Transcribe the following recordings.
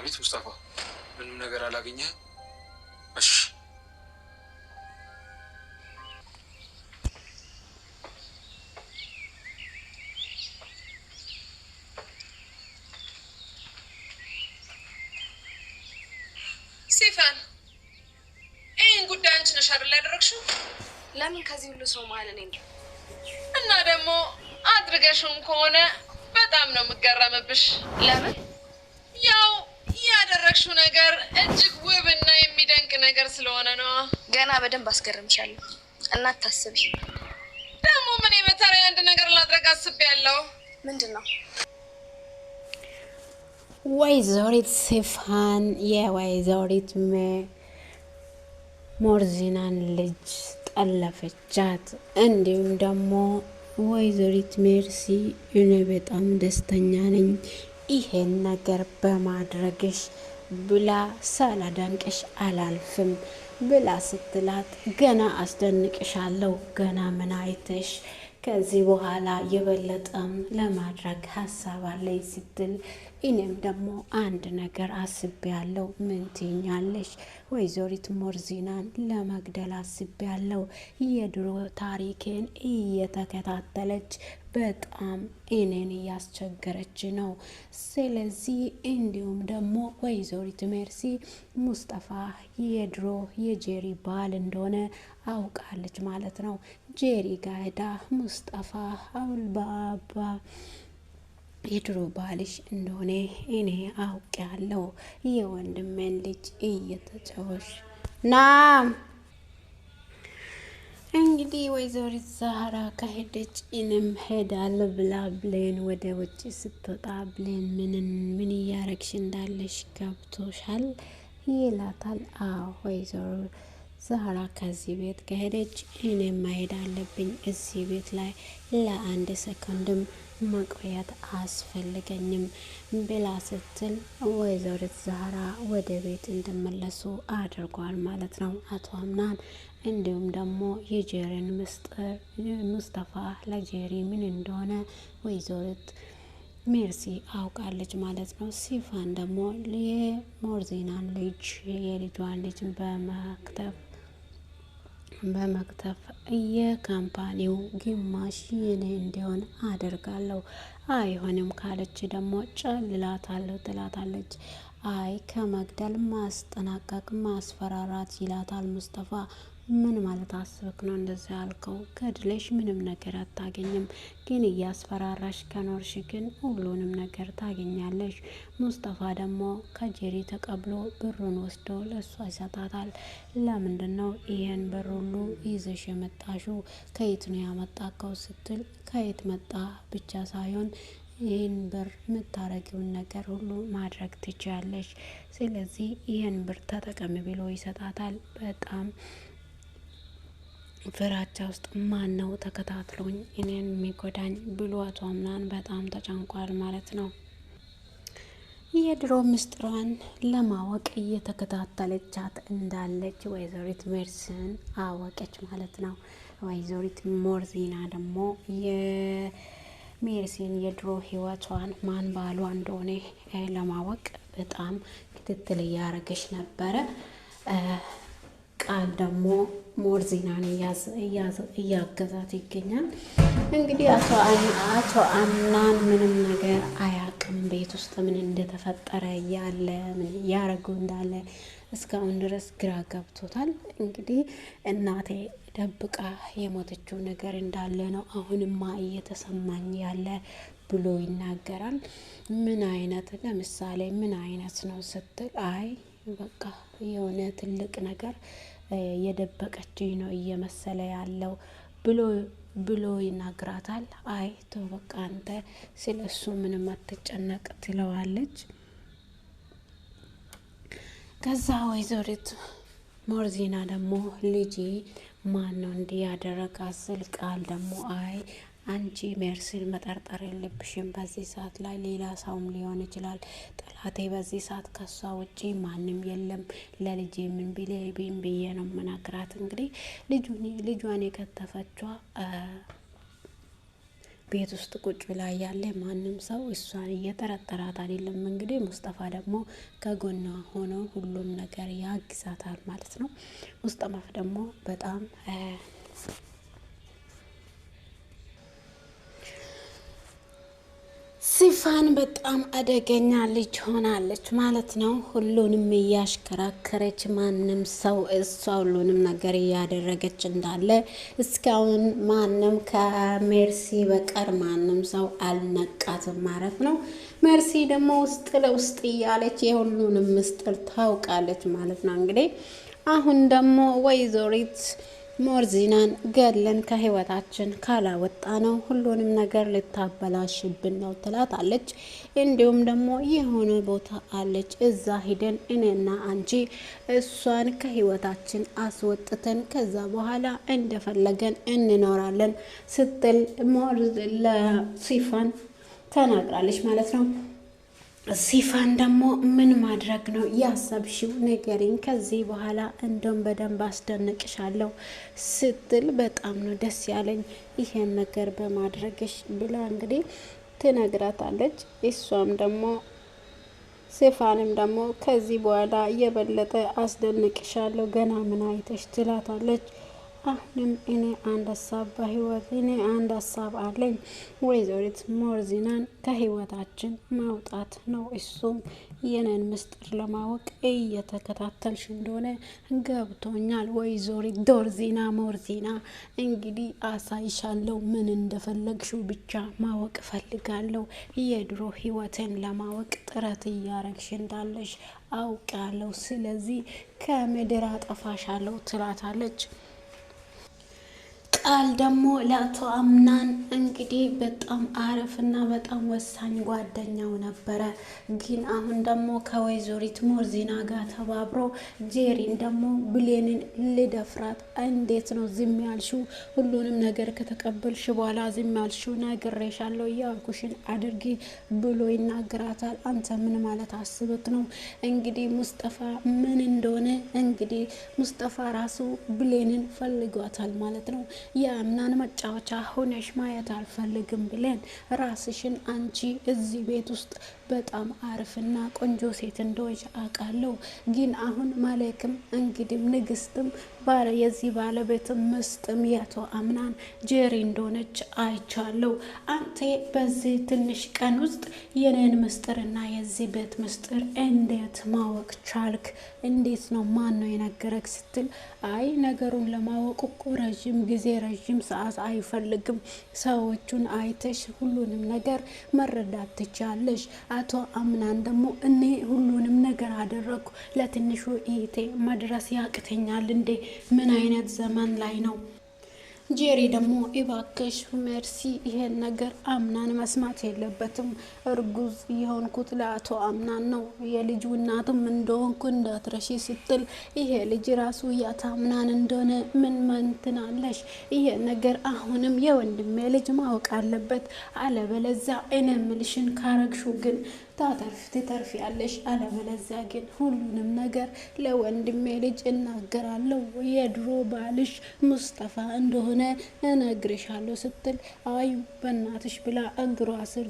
አቤት ሙስጠፋ፣ ምንም ነገር አላገኘህም? እሺ ሲፈን ይህን ጉዳይ አንቺ ነሽ አይደል ያደረግሽው? ለምን ከዚህ ሁሉ ሰው መሀል እኔ ነኝ? እና ደግሞ አድርገሽውም ከሆነ በጣም ነው የምገረምብሽ። ለምን? ያው ያደረግሽው ነገር እጅግ ውብና የሚደንቅ ነገር ስለሆነ ነው። ገና በደንብ አስገርምሻለሁ እና አታስቢ። ደግሞ ምን በተለይ አንድ ነገር ላድረግ አስቤያለሁ። ምንድን ነው? ወይዘሪት ሲፋን የወይዘሪት ሞርዚናን ልጅ ጠለፈቻት። እንዲሁም ደግሞ ወይዘሪት ሜርሲ እኔ በጣም ደስተኛ ነኝ ይሄን ነገር በማድረግሽ ብላ ሳላደንቅሽ አላልፍም ብላ ስትላት፣ ገና አስደንቅሻለሁ፣ ገና ምን አይተሽ ከዚህ በኋላ የበለጠም ለማድረግ ሀሳብ አለኝ ስትል፣ እኔም ደግሞ አንድ ነገር አስቤያለሁ። ምን ትይኛለሽ? ወይዘሪት ሞርዚናን ለመግደል አስቤያለሁ። የድሮ ታሪኬን እየተከታተለች በጣም እኔን እያስቸገረች ነው። ስለዚህ እንዲሁም ደግሞ ወይዘሪት ሜርሲ ሙስጠፋ የድሮ የጄሪ ባል እንደሆነ አውቃለች ማለት ነው። ጄሪ ጋዳ ሙስጠፋ አውልባባ የድሮ ባልሽ እንደሆነ እኔ አውቃለሁ። የወንድሜን ልጅ እየተጫወሽ ናም እንግዲህ ወይዘሪት ዛህራ ከሄደች እኔም ሄዳለሁ ብላ ብሌን ወደ ውጭ ስትወጣ ብሌን ምን እያረግሽ እንዳለሽ ገብቶሻል ይላታል። አዎ ወይዘሮ ዛህራ ከዚህ ቤት ከሄደች እኔም መሄድ አለብኝ። እዚህ ቤት ላይ ለአንድ ሰከንድም መቆየት አስፈልገኝም ብላ ስትል ወይዘሪት ዛህራ ወደ ቤት እንዲመለሱ አድርጓል ማለት ነው አቶ አምናን። እንዲሁም ደግሞ የጄሪን ምስጢር ሙስጠፋ ለጄሪ ምን እንደሆነ ወይዘሪት ሜርሲ አውቃለች ማለት ነው። ሲፋን ደግሞ የሞርዚናን ልጅ የልጇን ልጅ በመክተፍ የካምፓኒው ግማሽ የኔ እንዲሆን አደርጋለሁ፣ አይሆንም ካለች ደግሞ ጨልላታለሁ ትላታለች። አይ ከመግደል ማስጠናቀቅ ማስፈራራት ይላታል ሙስጠፋ። ምን ማለት አስበክ ነው እንደዚህ ያልከው? ገድለሽ ምንም ነገር አታገኝም፣ ግን እያስፈራራሽ ከኖርሽ ግን ሁሉንም ነገር ታገኛለሽ። ሙስጠፋ ደግሞ ከጄሪ ተቀብሎ ብሩን ወስዶ ለእሷ ይሰጣታል። ለምንድን ነው ይሄን ብር ሁሉ ይዘሽ የመጣሽው? ከየት ነው ያመጣከው ስትል፣ ከየት መጣ ብቻ ሳይሆን ይህን ብር የምታረጊውን ነገር ሁሉ ማድረግ ትችያለሽ። ስለዚህ ይህን ብር ተጠቀሚ ብሎ ይሰጣታል። በጣም ፍራቻ ውስጥ ማን ነው ተከታትሎኝ እኔን የሚጎዳኝ ብሎ አቶ አምናን በጣም ተጨንቋል ማለት ነው። የድሮ ምስጢሯን ለማወቅ እየተከታተለቻት እንዳለች ወይዘሪት ሜርሲን አወቀች ማለት ነው። ወይዘሪት ሞርዚና ደግሞ የሜርሲን የድሮ ህይወቷን ማን ባሏ እንደሆነ ለማወቅ በጣም ክትትል እያረገች ነበረ። ቃል ደግሞ ሞርዚናን እያገዛት ይገኛል። እንግዲህ አቶ አምናን ምንም ነገር አያውቅም። ቤት ውስጥ ምን እንደተፈጠረ ያለ ምን እያረጉ እንዳለ እስካሁን ድረስ ግራ ገብቶታል። እንግዲህ እናቴ ደብቃ የሞተችው ነገር እንዳለ ነው አሁንማ እየተሰማኝ ያለ ብሎ ይናገራል። ምን አይነት ለምሳሌ ምን አይነት ነው ስትል፣ አይ በቃ የሆነ ትልቅ ነገር የደበቀችኝ ነው እየመሰለ ያለው ብሎ ይናግራታል። አይ ተው በቃ አንተ ስለሱ ምንም አትጨነቅ ትለዋለች። ከዛ ወይዘሪት ሞርዚና ደግሞ ልጄ ማን ነው እንዲህ ያደረጋት ስል፣ ቃል ደግሞ አይ አንቺ ሜርሲን መጠርጠር የለብሽም። በዚህ ሰዓት ላይ ሌላ ሰውም ሊሆን ይችላል። ጠላቴ በዚህ ሰዓት ከሷ ውጪ ማንም የለም። ለልጄ ምን ብዬ ነው መናገራት? እንግዲህ ልጇን የከተፈቿ ቤት ውስጥ ቁጭ ብላ ያለ ማንም ሰው እሷን እየጠረጠራት አይደለም። እንግዲህ ሙስጠፋ ደግሞ ከጎኗ ሆኖ ሁሉም ነገር ያግዛታል ማለት ነው። ሙስጠፋ ደግሞ በጣም ሲፋን በጣም አደገኛ ልጅ ሆናለች ማለት ነው። ሁሉንም እያሽከራከረች ማንም ሰው እሷ ሁሉንም ነገር እያደረገች እንዳለ እስካሁን ማንም ከሜርሲ በቀር ማንም ሰው አልነቃትም ማለት ነው። ሜርሲ ደግሞ ውስጥ ለውስጥ እያለች የሁሉንም ምስጢር ታውቃለች ማለት ነው። እንግዲህ አሁን ደግሞ ወይዘሪት ሞርዚናን ገለን ከህይወታችን ካላወጣ ነው ሁሉንም ነገር ልታበላሽብን ነው ትላታለች። እንዲሁም ደግሞ የሆነ ቦታ አለች እዛ ሂደን እኔና አንቺ እሷን ከህይወታችን አስወጥተን ከዛ በኋላ እንደፈለገን እንኖራለን ስትል ሞርዝ ለሲፋን ተናግራለች ማለት ነው። ሲፋን ደግሞ ምን ማድረግ ነው ያሰብሽው ንገሪኝ፣ ከዚህ በኋላ እንደውም በደንብ አስደንቅሻለሁ ስትል በጣም ነው ደስ ያለኝ ይሄን ነገር በማድረግሽ ብላ እንግዲህ ትነግራታለች። እሷም ደግሞ ሲፋንም ደግሞ ከዚህ በኋላ የበለጠ አስደንቅሻለሁ ገና ምን አይተሽ ትላታለች። አሁንም እኔ አንድ ሀሳብ በህይወት እኔ አንድ ሀሳብ አለኝ ወይዘሪት ሞርዚናን ከህይወታችን ማውጣት ነው። እሱም የነን ምስጢር ለማወቅ እየተከታተልሽ እንደሆነ ገብቶኛል ወይዘሪት ዶርዚና ሞርዚና። እንግዲህ አሳይሻለሁ ምን እንደፈለግሽው ብቻ ማወቅ ፈልጋለሁ። የድሮ ህይወትን ለማወቅ ጥረት እያረግሽ እንዳለሽ አውቃለሁ። ስለዚህ ከምድር አጠፋሻለሁ ትላታለች። ቃል ደግሞ ለአቶ አምናን እንግዲህ በጣም አረፍና በጣም ወሳኝ ጓደኛው ነበረ። ግን አሁን ደግሞ ከወይዘሪት ሞርዚና ጋር ተባብሮ ጄሪን ደግሞ ብሌንን ልደፍራት እንዴት ነው ዝም ያልሽው? ሁሉንም ነገር ከተቀበልሽ በኋላ ዝም ያልሽው? ነግሬሻለሁ ያልኩሽን አድርጊ ብሎ ይናገራታል። አንተ ምን ማለት አስበት ነው? እንግዲህ ሙስጠፋ ምን እንደሆነ እንግዲህ ሙስጠፋ ራሱ ብሌንን ፈልጓታል ማለት ነው። የአምናን መጫወቻ ሆነሽ ማየት አልፈልግም ብለን ራስሽን አንቺ እዚህ ቤት ውስጥ በጣም አሪፍና ቆንጆ ሴት እንደሆነች አውቃለሁ። ግን አሁን ማለክም እንግዲህ ንግስትም የዚህ ባለቤትም ምስጥም የአቶ አምናን ጄሪ እንደሆነች አይቻለሁ። አንተ በዚህ ትንሽ ቀን ውስጥ የኔን ምስጥርና የዚህ ቤት ምስጥር እንዴት ማወቅ ቻልክ? እንዴት ነው ማን ነው የነገረክ? ስትል አይ ነገሩን ለማወቅ እኮ ረዥም ጊዜ ረዥም ሰዓት አይፈልግም። ሰዎቹን አይተሽ ሁሉንም ነገር መረዳት ትቻለሽ። አቶ አምናን ደግሞ እኔ ሁሉንም ነገር አደረኩ ለትንሹ እህቴ መድረስ ያቅተኛል እንዴ? ምን አይነት ዘመን ላይ ነው? ጄሪ ደግሞ እባክሽ ሜርሲ ይሄን ነገር አምናን መስማት የለበትም። እርጉዝ የሆንኩት ለአቶ አምናን ነው። የልጁ እናትም እንደሆንኩ እንዳትረሺ ስትል ይሄ ልጅ ራሱ የአቶ አምናን እንደሆነ ምን መንትናለሽ? ይሄ ነገር አሁንም የወንድሜ ልጅ ማወቅ አለበት። አለበለዚያ እኔ ምልሽን ካረግሹ ግን ትተርፊ ያለሽ። አለበለዚያ ግን ሁሉንም ነገር ለወንድሜ ልጅ እናገራለሁ። የድሮ ባልሽ ሙስጠፋ እንደሆነ እነግርሻለሁ ስትል አዩ በእናትሽ ብላ እግሯ ስር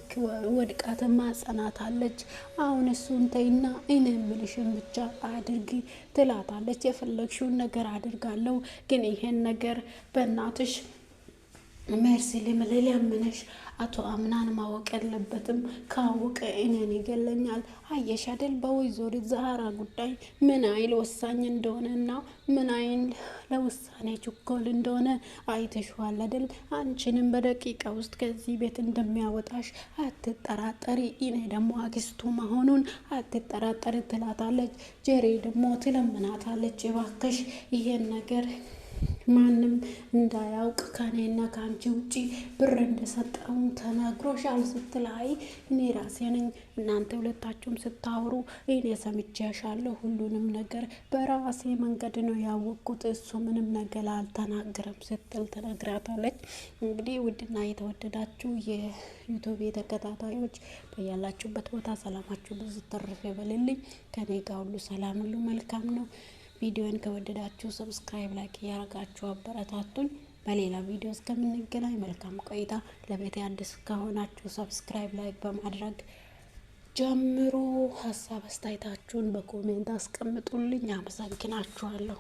ወድቃ ትማጸናታለች። አሁን እሱን ተይና እኔ የምልሽን ብቻ አድርጊ ትላታለች። የፈለግሽውን ነገር አድርጋለሁ፣ ግን ይሄን ነገር በእናትሽ ሜርሲ ልምልልምንሽ አቶ አምናን ማወቅ የለበትም። ካወቀ እኔን ይገለኛል። አየሽ አይደል በወይዘሪት ዛህራ ጉዳይ ምን አይል ወሳኝ እንደሆነና ምን አይል ለውሳኔ ችኮል እንደሆነ አይተሽዋል አይደል? አንቺንም በደቂቃ ውስጥ ከዚህ ቤት እንደሚያወጣሽ አትጠራጠሪ። እኔ ደግሞ አክስቱ መሆኑን አትጠራጠሪ ትላታለች። ጄሪ ደግሞ ትለምናታለች፣ እባክሽ ይሄን ነገር ማንም እንዳያውቅ ከኔና ከአንቺ ውጪ ብር እንደሰጠው ተናግሮሻል ስትላይ እኔ ራሴ ነኝ እናንተ ሁለታችሁም ስታወሩ እኔ ሰምቼሻለሁ። ሁሉንም ነገር በራሴ መንገድ ነው ያወቅኩት። እሱ ምንም ነገር አልተናገረም ስትል ተነግራታለች። እንግዲህ ውድና የተወደዳችሁ የዩቲዩብ ተከታታዮች በያላችሁበት ቦታ ሰላማችሁ ብዙ ተርፍ ይበልልኝ። ከኔ ጋር ሁሉ ሰላም ሁሉ መልካም ነው። ቪዲዮን ከወደዳችሁ ሰብስክራይብ ላይክ ያረጋችሁ አበረታቱኝ። በሌላ ቪዲዮ እስከምንገናኝ መልካም ቆይታ። ለቤት አዲስ ከሆናችሁ ሰብስክራይብ፣ ላይክ በማድረግ ጀምሮ ሀሳብ አስተያየታችሁን በኮሜንት አስቀምጡልኝ። አመሰግናችኋለሁ።